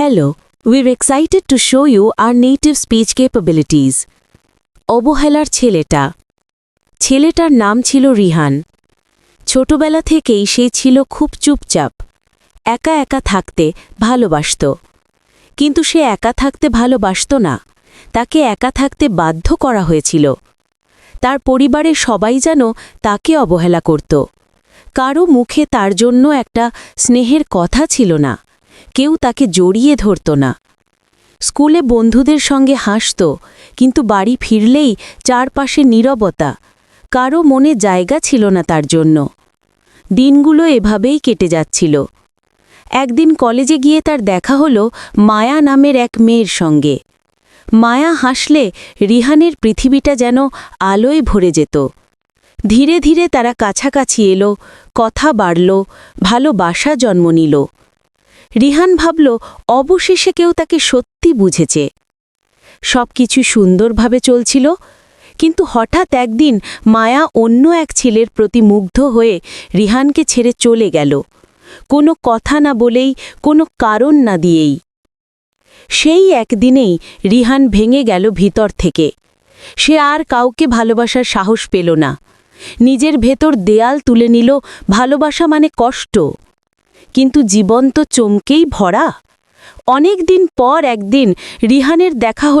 Hello, we're excited to show you our native speech capabilities. অবহেলার ছেলেটা। ছেলেটার নাম ছিল রিহান। ছোটবেলা থেকেই সে ছিল খুব চুপচাপ। একা একা থাকতে ভালোবাসত। কিন্তু সে একা থাকতে ভালোবাসত না, তাকে একা থাকতে বাধ্য করা হয়েছিল। তার পরিবারের সবাই যেন তাকে অবহেলা করত। কারো মুখে তার জন্য একটা স্নেহের কথা ছিল না, কেউ তাকে জড়িয়ে ধরত না। স্কুলে বন্ধুদের সঙ্গে হাসত, কিন্তু বাড়ি ফিরলেই চারপাশে নীরবতা, কারো মনে জায়গা ছিল না তার জন্য। দিনগুলো এভাবেই কেটে যাচ্ছিল। একদিন কলেজে গিয়ে তার দেখা হলো মায়া নামের এক মেয়ের সঙ্গে। মায়া হাসলে রিহানের পৃথিবীটা যেন আলোয় ভরে যেত। ধীরে ধীরে তারা কাছাকাছি এলো, কথা বাড়ল, ভালোবাসা জন্ম নিল। রিহান ভাবল অবশেষে কেউ তাকে সত্যি বুঝেছে। সবকিছু সুন্দরভাবে চলছিল, কিন্তু হঠাৎ একদিন মায়া অন্য এক ছেলের প্রতি মুগ্ধ হয়ে রিহানকে ছেড়ে চলে গেল, কোনো কথা না বলেই, কোনো কারণ না দিয়েই। সেই একদিনেই রিহান ভেঙে গেল ভিতর থেকে। সে আর কাউকে ভালোবাসার সাহস পেল না। নিজের ভেতর দেয়াল তুলে নিল, ভালোবাসা মানে কষ্ট। কিন্তু জীবন তো চমকেই ভরা। অনেক দিন পর একদিন রিহানের দেখা হল